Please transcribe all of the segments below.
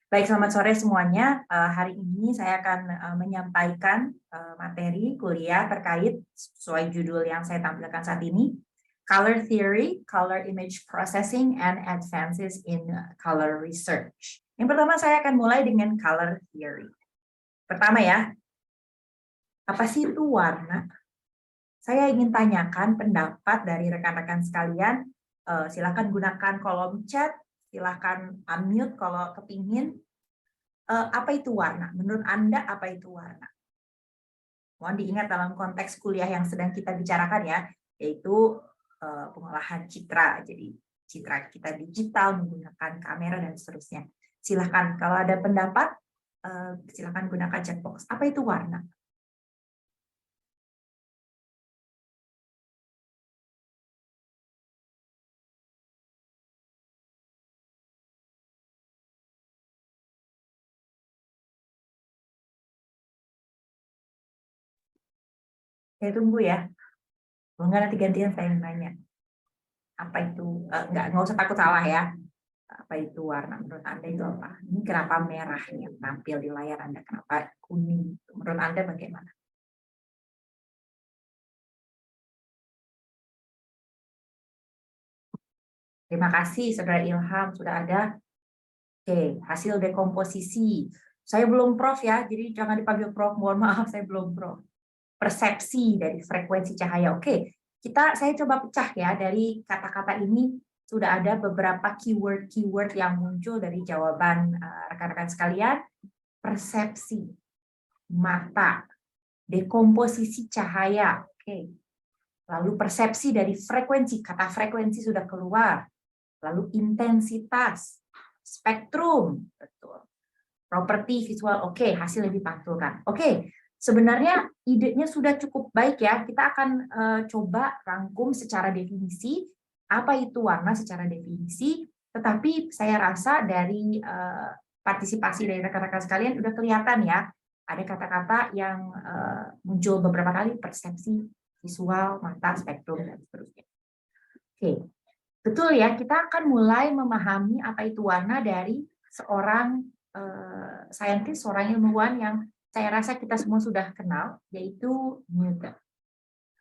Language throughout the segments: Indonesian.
Baik, selamat sore semuanya. Hari ini saya akan menyampaikan materi kuliah terkait sesuai judul yang saya tampilkan saat ini, Color Theory, Color Image Processing, and Advances in Color Research. Yang pertama, saya akan mulai dengan Color Theory. Pertama ya, apa sih itu warna? Saya ingin tanyakan pendapat dari rekan-rekan sekalian. Silakan gunakan kolom chat, silakan unmute kalau kepingin. Apa itu warna? Menurut Anda apa itu warna? Mohon diingat dalam konteks kuliah yang sedang kita bicarakan ya, yaitu pengolahan citra. Jadi citra kita digital menggunakan kamera dan seterusnya. Silakan kalau ada pendapat, silakan gunakan chat box. Apa itu warna? Saya tunggu ya. Enggak, nanti gantian saya yang nanya. Apa itu? Nggak usah takut salah ya. Apa itu warna? Menurut Anda itu apa? Ini kenapa merahnya tampil di layar Anda? Kenapa kuning? Menurut Anda bagaimana? Terima kasih, Saudara Ilham. Sudah ada. Oke, hasil dekomposisi. Saya belum prof ya, jadi jangan dipanggil prof. Mohon maaf, saya belum prof. Persepsi dari frekuensi cahaya. Oke, saya coba pecah ya dari kata-kata ini. Sudah ada beberapa keyword yang muncul dari jawaban rekan-rekan sekalian. Persepsi, mata, dekomposisi cahaya. Oke. Lalu persepsi dari frekuensi, kata frekuensi sudah keluar. Lalu intensitas, spektrum, betul. Properti visual, oke, hasil lebih dipantulkan. Oke, sebenarnya idenya sudah cukup baik ya. Kita akan coba rangkum secara definisi apa itu warna secara definisi. Tetapi saya rasa dari partisipasi dari rekan-rekan sekalian sudah kelihatan ya. Ada kata-kata yang muncul beberapa kali, persepsi, visual, mata, spektrum, dan seterusnya. Oke, betul ya. Kita akan mulai memahami apa itu warna dari seorang saintis, seorang ilmuwan yang saya rasa kita semua sudah kenal, yaitu Newton.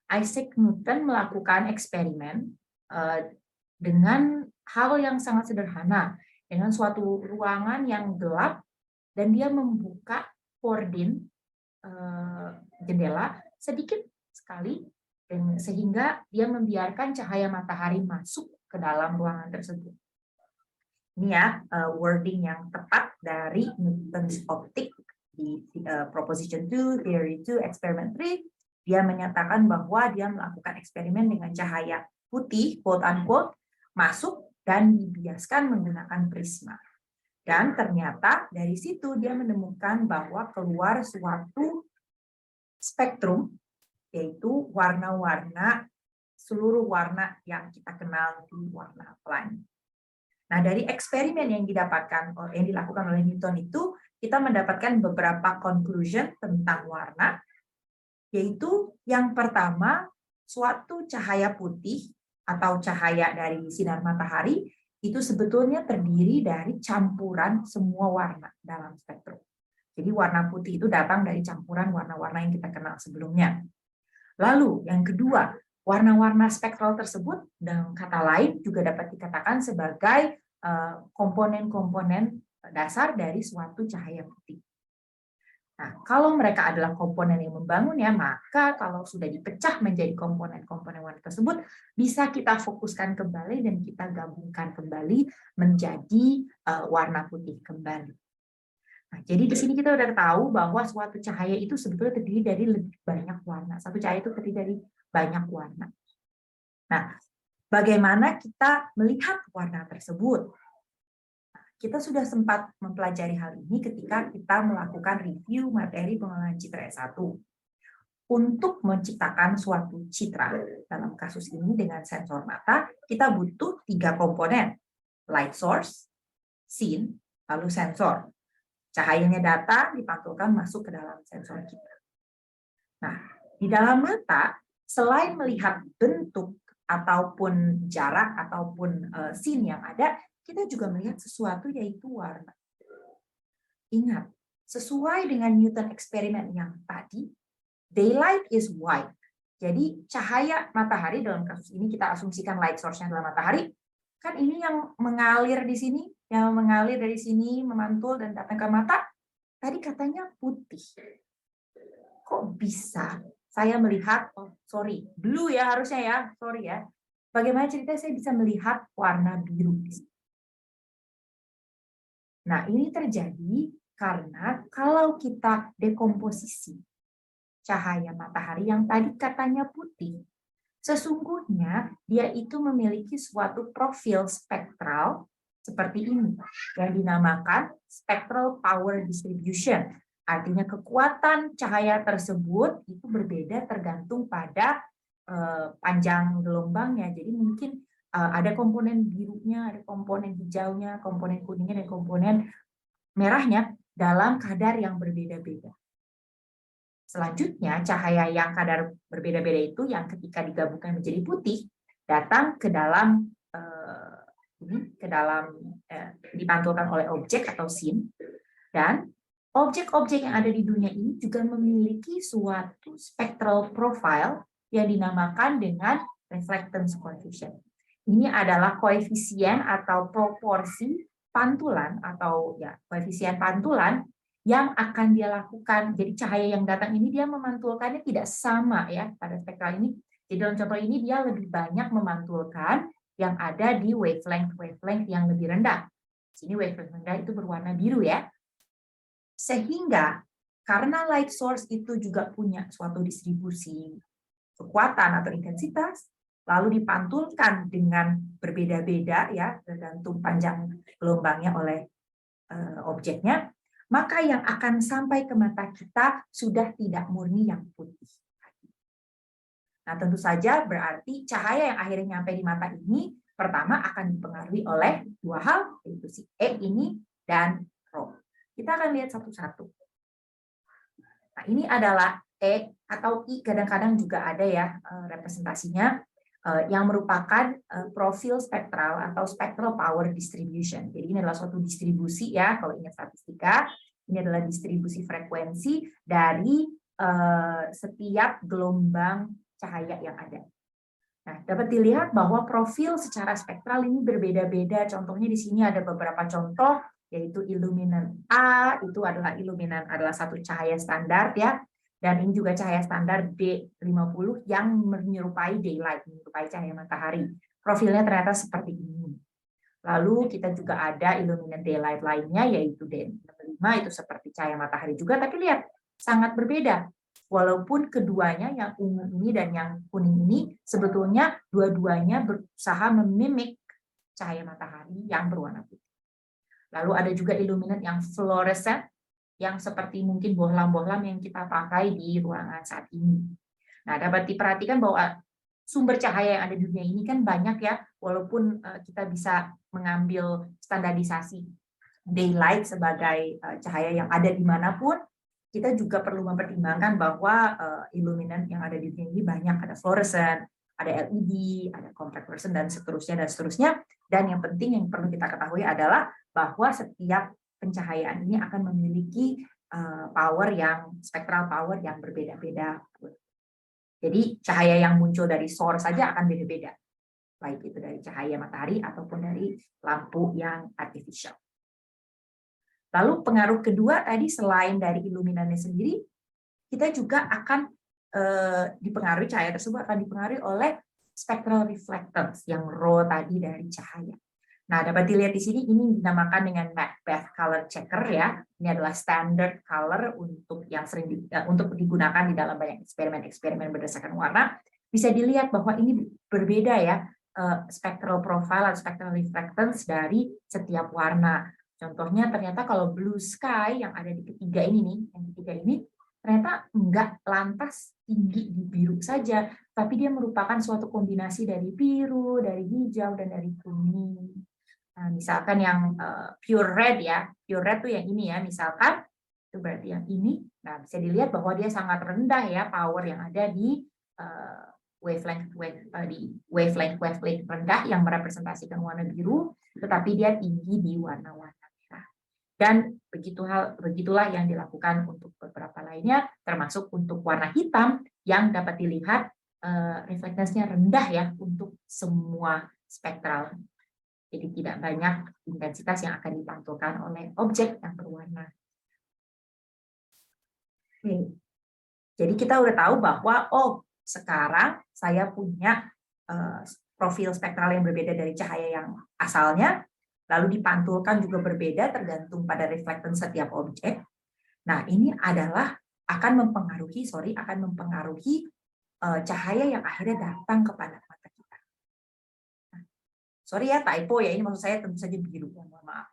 Isaac Newton melakukan eksperimen dengan hal yang sangat sederhana, dengan suatu ruangan yang gelap, dan dia membuka kordin jendela sedikit sekali, dan sehingga dia membiarkan cahaya matahari masuk ke dalam ruangan tersebut. Ini ya wording yang tepat dari Newton's optic di Proposition 2, Theory 2, Experiment 3. Dia menyatakan bahwa dia melakukan eksperimen dengan cahaya putih, quote unquote, masuk dan dibiaskan menggunakan prisma. Dan ternyata dari situ dia menemukan bahwa keluar suatu spektrum, yaitu warna-warna, seluruh warna yang kita kenal di warna pelangi. Nah, dari eksperimen yang dilakukan oleh Newton itu, kita mendapatkan beberapa conclusion tentang warna, yaitu yang pertama, suatu cahaya putih atau cahaya dari sinar matahari itu sebetulnya terdiri dari campuran semua warna dalam spektrum. Jadi warna putih itu datang dari campuran warna-warna yang kita kenal sebelumnya. Lalu yang kedua, warna-warna spektral tersebut dengan kata lain juga dapat dikatakan sebagai komponen-komponen dasar dari suatu cahaya putih. Nah, kalau mereka adalah komponen yang membangun ya, maka kalau sudah dipecah menjadi komponen-komponen warna tersebut, bisa kita fokuskan kembali dan kita gabungkan kembali menjadi warna putih kembali. Nah, jadi di sini kita udah tahu bahwa suatu cahaya itu sebetulnya terdiri dari lebih banyak warna. Satu cahaya itu terdiri dari banyak warna. Nah, bagaimana kita melihat warna tersebut? Kita sudah sempat mempelajari hal ini ketika kita melakukan review materi pengolahan citra S1. Untuk menciptakan suatu citra, dalam kasus ini dengan sensor mata, kita butuh 3 komponen. Light source, scene, lalu sensor. Cahayanya datang, dipantulkan masuk ke dalam sensor kita. Nah, di dalam mata, selain melihat bentuk ataupun jarak ataupun scene yang ada, kita juga melihat sesuatu yaitu warna. Ingat, sesuai dengan Newton eksperimen yang tadi, daylight is white. Jadi cahaya matahari, dalam kasus ini kita asumsikan light source-nya adalah matahari, kan ini yang mengalir di sini, yang mengalir dari sini, memantul dan datang ke mata, tadi katanya putih. Kok bisa saya melihat, blue ya harusnya ya, sorry ya. Bagaimana ceritanya saya bisa melihat warna biru di sini? Nah, ini terjadi karena kalau kita dekomposisi cahaya matahari yang tadi katanya putih, sesungguhnya dia itu memiliki suatu profil spektral seperti ini yang dinamakan spectral power distribution. Artinya kekuatan cahaya tersebut itu berbeda tergantung pada panjang gelombangnya. Jadi mungkin ada komponen birunya, ada komponen hijaunya, komponen kuningnya, dan komponen merahnya dalam kadar yang berbeda-beda. Selanjutnya, cahaya yang kadar berbeda-beda itu yang ketika digabungkan menjadi putih datang ke dalam dipantulkan oleh objek atau scene, dan objek-objek yang ada di dunia ini juga memiliki suatu spectral profile yang dinamakan dengan reflectance coefficient. Ini adalah koefisien atau proporsi pantulan atau ya koefisien pantulan yang akan dia lakukan. Jadi cahaya yang datang ini dia memantulkannya tidak sama ya pada spektral ini. Jadi dalam contoh ini dia lebih banyak memantulkan yang ada di wavelength yang lebih rendah. Sini wavelength rendah itu berwarna biru ya. Sehingga karena light source itu juga punya suatu distribusi kekuatan atau intensitas, lalu dipantulkan dengan berbeda-beda ya tergantung panjang gelombangnya oleh objeknya, maka yang akan sampai ke mata kita sudah tidak murni yang putih. Nah, tentu saja berarti cahaya yang akhirnya nyampe di mata ini pertama akan dipengaruhi oleh dua hal, yaitu si E ini dan Rho. Kita akan lihat satu-satu. Nah, ini adalah E atau I, kadang-kadang juga ada ya representasinya, yang merupakan profil spektral atau spectral power distribution. Jadi ini adalah suatu distribusi ya, kalau ingat statistika, ini adalah distribusi frekuensi dari setiap gelombang cahaya yang ada. Nah, dapat dilihat bahwa profil secara spektral ini berbeda-beda. Contohnya di sini ada beberapa contoh, yaitu iluminan A, itu adalah satu cahaya standar ya. Dan ini juga cahaya standar D50 yang menyerupai daylight, menyerupai cahaya matahari. Profilnya ternyata seperti ini. Lalu kita juga ada illuminant daylight lainnya, yaitu D65, itu seperti cahaya matahari juga, tapi lihat, sangat berbeda. Walaupun keduanya, yang ungu ini dan yang kuning ini, sebetulnya dua-duanya berusaha memimik cahaya matahari yang berwarna putih. Lalu ada juga illuminant yang fluorescent, yang seperti mungkin bohlam-bohlam yang kita pakai di ruangan saat ini. Nah, dapat diperhatikan bahwa sumber cahaya yang ada di dunia ini kan banyak ya, walaupun kita bisa mengambil standarisasi daylight sebagai cahaya yang ada dimanapun, kita juga perlu mempertimbangkan bahwa illuminant yang ada di dunia ini banyak, ada fluorescent, ada LED, ada compact fluorescent, dan seterusnya. Dan yang penting yang perlu kita ketahui adalah bahwa setiap pencahayaan ini akan memiliki spectral power yang berbeda-beda. Jadi cahaya yang muncul dari source saja akan beda-beda, baik itu dari cahaya matahari ataupun dari lampu yang artificial. Lalu pengaruh kedua tadi, selain dari illuminannya sendiri, kita juga akan dipengaruhi, cahaya tersebut akan dipengaruhi oleh spectral reflectance yang Rho tadi dari cahaya. Nah, dapat dilihat di sini, ini dinamakan dengan Macbeth color checker ya. Ini adalah standard color untuk yang sering untuk digunakan di dalam banyak eksperimen berdasarkan warna. Bisa dilihat bahwa ini berbeda ya, spectral profile atau spectral reflectance dari setiap warna. Contohnya ternyata kalau blue sky yang ada di ketiga ini nih, yang ketiga ini ternyata enggak lantas tinggi di biru saja, tapi dia merupakan suatu kombinasi dari biru, dari hijau, dan dari kuning. Nah, misalkan yang pure red ya, pure red tuh yang ini ya, misalkan itu berarti yang ini. Nah, bisa dilihat bahwa dia sangat rendah ya power yang ada di wavelength rendah yang merepresentasikan warna biru, tetapi dia tinggi di warna-warna merah. Dan begitulah yang dilakukan untuk beberapa lainnya, termasuk untuk warna hitam yang dapat dilihat reflektasinya rendah ya untuk semua spektral. Jadi tidak banyak intensitas yang akan dipantulkan oleh objek yang berwarna. Oke. Jadi kita udah tahu bahwa sekarang saya punya profil spektral yang berbeda dari cahaya yang asalnya, lalu dipantulkan juga berbeda tergantung pada reflektan setiap objek. Nah, ini adalah akan mempengaruhi cahaya yang akhirnya datang kepada mata kita. Nah, sorry ya, typo ya, ini maksud saya tentu saja biru, ya, mohon maaf.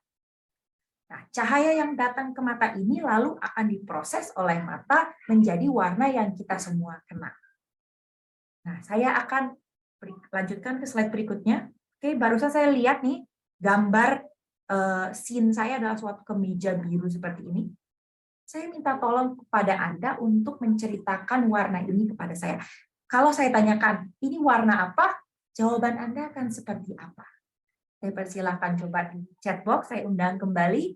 Nah, cahaya yang datang ke mata ini lalu akan diproses oleh mata menjadi warna yang kita semua kenal. Nah, saya akan lanjutkan ke slide berikutnya. Oke, barusan saya lihat nih gambar scene saya adalah suatu kemeja biru seperti ini. Saya minta tolong kepada Anda untuk menceritakan warna ini kepada saya. Kalau saya tanyakan, ini warna apa? Jawaban Anda akan seperti apa? Saya persilahkan coba di chat box, saya undang kembali.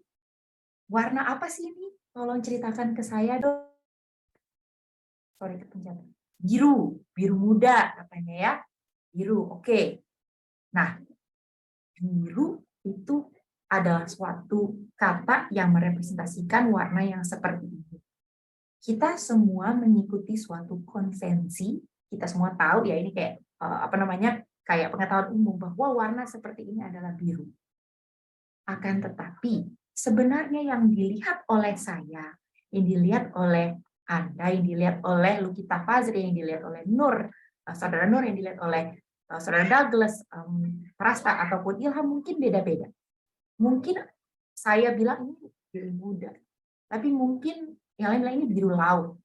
Warna apa sih ini? Tolong ceritakan ke saya dong. Sorry, kepencet. Biru, biru muda katanya ya. Biru, oke. Nah, biru itu adalah suatu kata yang merepresentasikan warna yang seperti ini. Kita semua mengikuti suatu konvensi, kita semua tahu ya ini kayak kayak pengetahuan umum bahwa warna seperti ini adalah biru. Akan tetapi sebenarnya yang dilihat oleh saya, yang dilihat oleh Anda, yang dilihat oleh Lukita Fazri, yang dilihat oleh Nur, saudara Nur, yang dilihat oleh saudara Douglas, Prasta ataupun Ilham mungkin beda-beda. Mungkin saya bilang ini biru muda, tapi mungkin yang lain ini biru laut.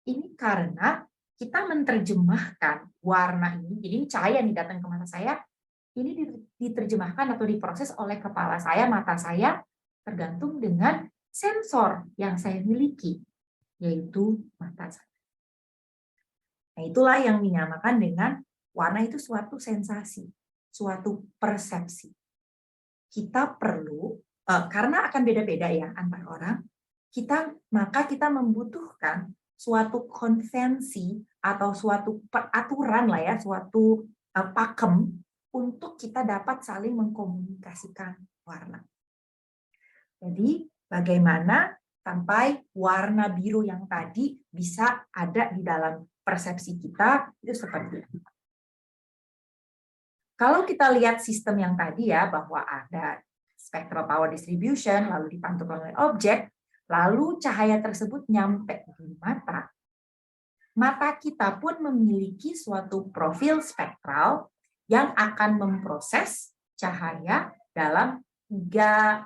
Ini karena kita menerjemahkan warna ini, jadi ini cahaya nih datang ke mata saya, ini diterjemahkan atau diproses oleh kepala saya, mata saya, tergantung dengan sensor yang saya miliki, yaitu mata saya. Nah, itulah yang dinamakan dengan warna itu suatu sensasi, suatu persepsi. Kita perlu, karena akan beda-beda ya antar orang, maka kita membutuhkan suatu konvensi atau suatu peraturan lah ya, suatu pakem untuk kita dapat saling mengkomunikasikan warna. Jadi bagaimana sampai warna biru yang tadi bisa ada di dalam persepsi kita, itu seperti itu. Kalau kita lihat sistem yang tadi ya, bahwa ada spectral power distribution, lalu dipantulkan oleh objek, lalu cahaya tersebut nyampe di mata, mata kita pun memiliki suatu profil spektral yang akan memproses cahaya dalam 3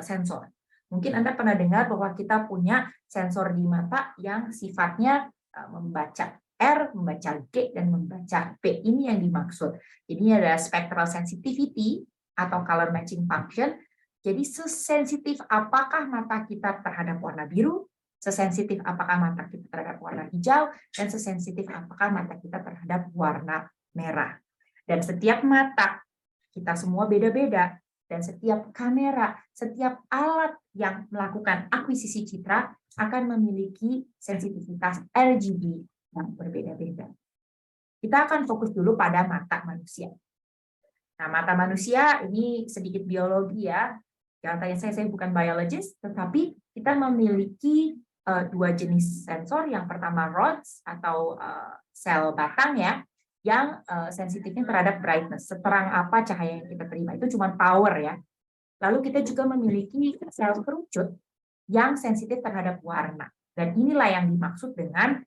sensor. Mungkin Anda pernah dengar bahwa kita punya sensor di mata yang sifatnya membaca R, membaca G, dan membaca P. Ini yang dimaksud. Jadi ini ada spectral sensitivity atau color matching function. Jadi sesensitif apakah mata kita terhadap warna biru, sesensitif apakah mata kita terhadap warna hijau, dan sesensitif apakah mata kita terhadap warna merah. Dan setiap mata kita semua beda-beda, dan setiap kamera, setiap alat yang melakukan akuisisi citra akan memiliki sensitivitas RGB yang berbeda-beda. Kita akan fokus dulu pada mata manusia. Nah, mata manusia ini sedikit biologi ya. Jangan tanya saya bukan biologist, tetapi kita memiliki 2 jenis sensor. Yang pertama rods atau sel batang ya, yang sensitifnya terhadap brightness, seterang apa cahaya yang kita terima, itu cuma power ya. Lalu kita juga memiliki sel kerucut yang sensitif terhadap warna. Dan inilah yang dimaksud dengan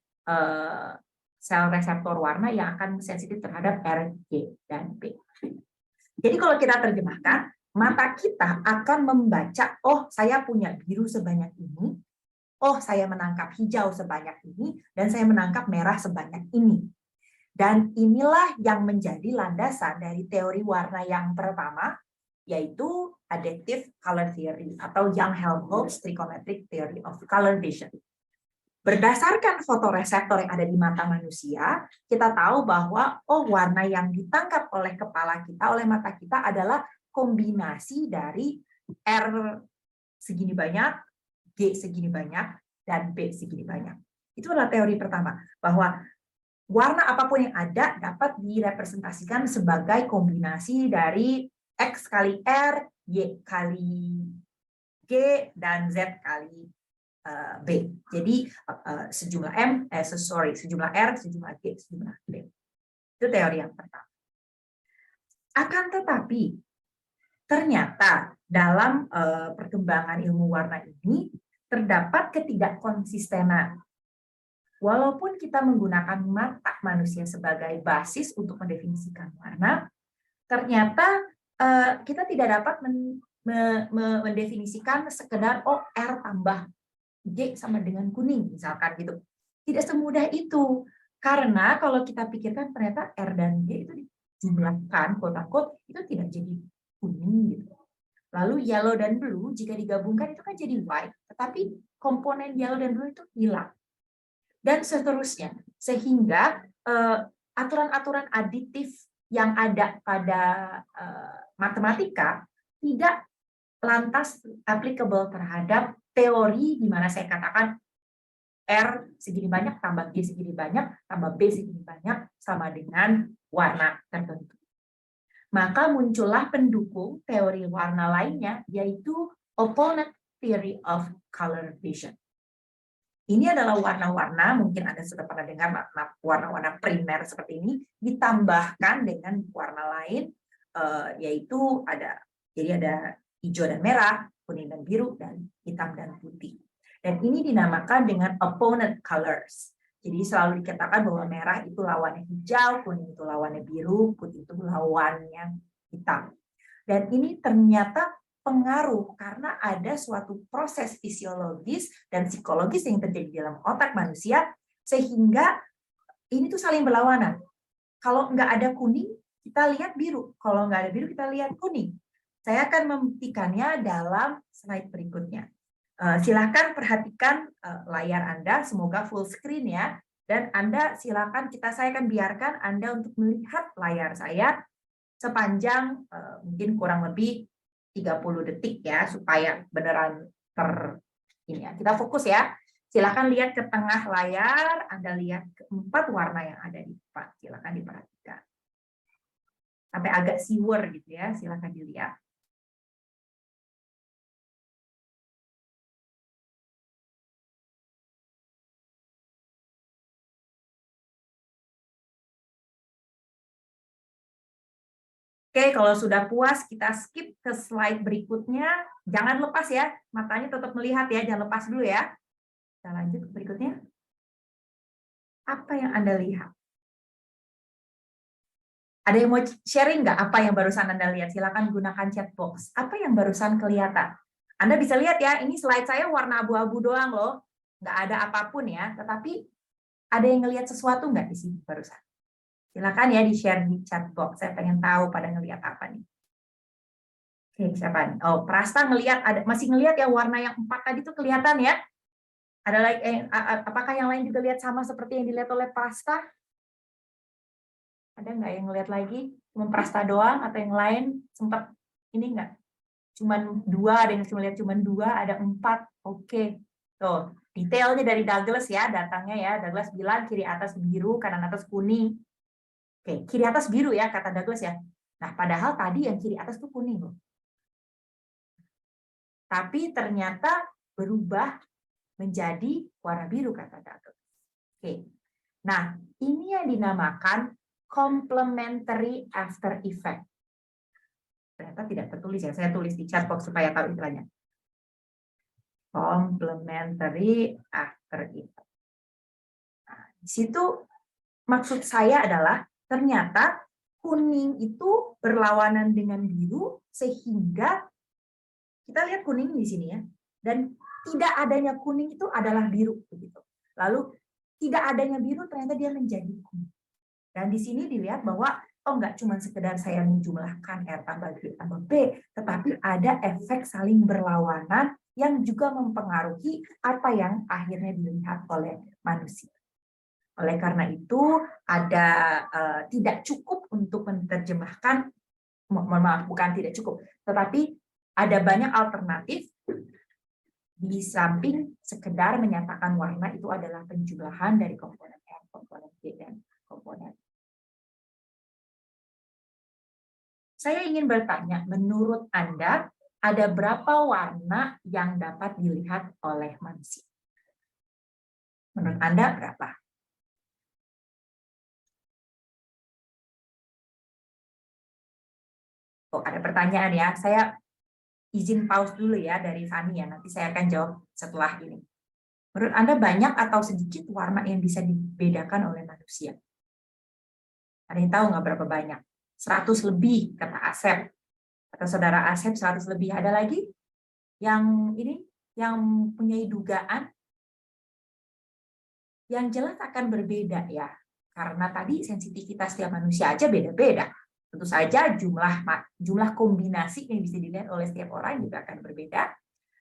sel reseptor warna yang akan sensitif terhadap R, G, dan P. Jadi kalau kita terjemahkan, mata kita akan membaca, oh saya punya biru sebanyak ini, oh saya menangkap hijau sebanyak ini, dan saya menangkap merah sebanyak ini. Dan inilah yang menjadi landasan dari teori warna yang pertama, yaitu adaptive color theory atau Young-Helmholtz trigonometric theory of color vision. Berdasarkan fotoreseptor yang ada di mata manusia, kita tahu bahwa warna yang ditangkap oleh kepala kita, oleh mata kita adalah kombinasi dari R segini banyak, G segini banyak, dan B segini banyak. Itu adalah teori pertama, bahwa warna apapun yang ada dapat direpresentasikan sebagai kombinasi dari X kali R, Y kali G, dan Z kali B. Jadi sejumlah sejumlah R, sejumlah G, sejumlah B. Itu teori yang pertama. Akan tetapi, ternyata dalam perkembangan ilmu warna ini terdapat ketidakkonsistenan. Walaupun kita menggunakan mata manusia sebagai basis untuk mendefinisikan warna, ternyata kita tidak dapat mendefinisikan sekedar R tambah G sama dengan kuning, misalkan gitu. Tidak semudah itu. Karena kalau kita pikirkan ternyata R dan G itu dijumlahkan, quote-unquote, itu tidak jadi kuning gitu. Lalu yellow dan blue jika digabungkan itu kan jadi white, tetapi komponen yellow dan blue itu hilang. Dan seterusnya, sehingga aturan-aturan aditif yang ada pada matematika tidak lantas applicable terhadap teori di mana saya katakan R segini banyak tambah G segini banyak tambah B segini banyak sama dengan warna tertentu. Maka muncullah pendukung teori warna lainnya, yaitu opponent theory of color vision. Ini adalah warna-warna, mungkin Anda sudah pernah dengar warna-warna primer seperti ini, ditambahkan dengan warna lain, yaitu ada hijau dan merah, kuning dan biru, dan hitam dan putih. Dan ini dinamakan dengan opponent colors. Jadi selalu dikatakan bahwa merah itu lawannya hijau, kuning itu lawannya biru, putih itu lawannya hitam. Dan ini ternyata pengaruh karena ada suatu proses fisiologis dan psikologis yang terjadi dalam otak manusia sehingga ini tuh saling berlawanan. Kalau nggak ada kuning, kita lihat biru. Kalau nggak ada biru, kita lihat kuning. Saya akan membuktikannya dalam slide berikutnya. Silahkan perhatikan layar Anda, semoga full screen ya. Dan Anda silahkan, saya akan biarkan Anda untuk melihat layar saya sepanjang mungkin kurang lebih 30 detik ya, supaya beneran ini ya. Kita fokus ya. Silakan lihat ke tengah layar, Anda lihat keempat warna yang ada di depan. Silakan diperhatikan. Sampai agak siwer gitu ya, silakan dilihat. Oke, kalau sudah puas, kita skip ke slide berikutnya. Jangan lepas ya, matanya tetap melihat ya, jangan lepas dulu ya. Kita lanjut ke berikutnya. Apa yang Anda lihat? Ada yang mau sharing nggak apa yang barusan Anda lihat? Silakan gunakan chat box. Apa yang barusan kelihatan? Anda bisa lihat ya, ini slide saya warna abu-abu doang loh. Nggak ada apapun ya, tetapi ada yang ngelihat sesuatu nggak di sini barusan? Silakan ya di-share di chat box. Saya pengen tahu pada ngelihat apa nih. Oke, siapa nih? Oh, Prasta ngelihat, masih ngelihat ya warna yang 4 tadi tuh kelihatan ya? Ada lagi, apakah yang lain juga lihat sama seperti yang dilihat oleh Prasta? Ada nggak yang ngelihat lagi? Cuma Prasta doang atau yang lain sempat ini nggak? Cuman 2, ada yang cuma lihat cuman 2, ada 4. Oke. Tuh, detailnya dari Douglas ya, datangnya ya. Douglas bilang kiri atas biru, kanan atas kuning. Oke, kiri atas biru ya, kata Douglas ya. Nah, padahal tadi yang kiri atas tuh kuning loh. Tapi ternyata berubah menjadi warna biru, kata Douglas. Oke. Nah, ini yang dinamakan complementary after effect. Ternyata tidak tertulis ya, saya tulis di chat box supaya tahu istilahnya. Complementary after effect. Nah, di situ maksud saya adalah ternyata kuning itu berlawanan dengan biru sehingga kita lihat kuning di sini ya, dan tidak adanya kuning itu adalah biru begitu. Lalu tidak adanya biru ternyata dia menjadi kuning. Dan di sini dilihat bahwa nggak cuma sekedar saya menjumlahkan R tambah G tambah B, tetapi ada efek saling berlawanan yang juga mempengaruhi apa yang akhirnya dilihat oleh manusia. Oleh karena itu, ada tidak cukup untuk menerjemahkan, mohon maaf, bukan tidak cukup, tetapi ada banyak alternatif Di samping sekedar menyatakan warna itu adalah penjumlahan dari komponen R, komponen B, dan komponen. Saya ingin bertanya, menurut Anda, ada berapa warna yang dapat dilihat oleh manusia? Menurut Anda berapa? Oh, ada pertanyaan ya. Saya izin pause dulu ya dari Fani ya. Nanti saya akan jawab setelah ini. Menurut Anda banyak atau sedikit warna yang bisa dibedakan oleh manusia? Ada yang tahu nggak berapa banyak? 100 lebih, kata Asep. Kata saudara Asep 100 lebih. Ada lagi yang ini, yang punya dugaan? Yang jelas akan berbeda ya. Karena tadi sensitivitas setiap manusia aja beda-beda. Tentu saja jumlah kombinasi yang bisa dilihat oleh setiap orang juga akan berbeda.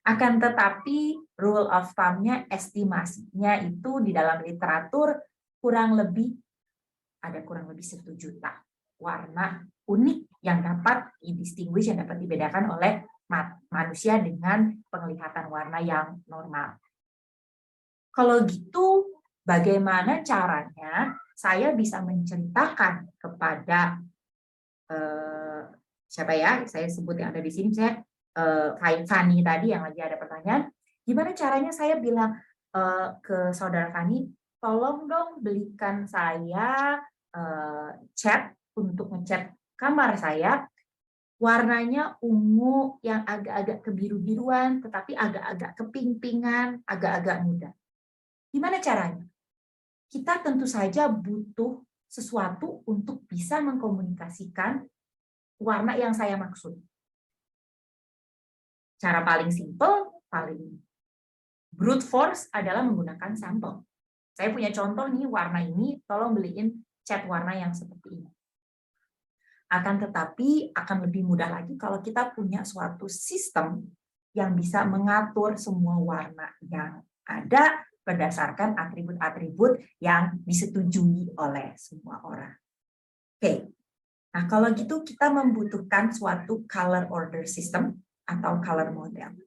Akan tetapi rule of thumb-nya, estimasinya itu di dalam literatur ada kurang lebih 1 juta warna unik yang dapat distinguish, yang dapat dibedakan oleh manusia dengan penglihatan warna yang normal. Kalau gitu, bagaimana caranya saya bisa menceritakan kepada siapa ya? Saya sebut yang ada di sini, saya Fani tadi yang lagi ada pertanyaan. Gimana caranya saya bilang ke saudara Fani, tolong dong belikan saya cat untuk ngecat kamar saya, warnanya ungu yang agak-agak kebiru-biruan, tetapi agak-agak keping-pingan, agak-agak muda. Gimana caranya? Kita tentu saja butuh sesuatu untuk bisa mengkomunikasikan warna yang saya maksud. Cara paling simple, paling brute force adalah menggunakan sampel. Saya punya contoh nih, warna ini, tolong beliin cat warna yang seperti ini. Akan tetapi akan lebih mudah lagi kalau kita punya suatu sistem yang bisa mengatur semua warna yang ada berdasarkan atribut-atribut yang disetujui oleh semua orang. Oke, nah kalau gitu kita membutuhkan suatu color order system atau color model.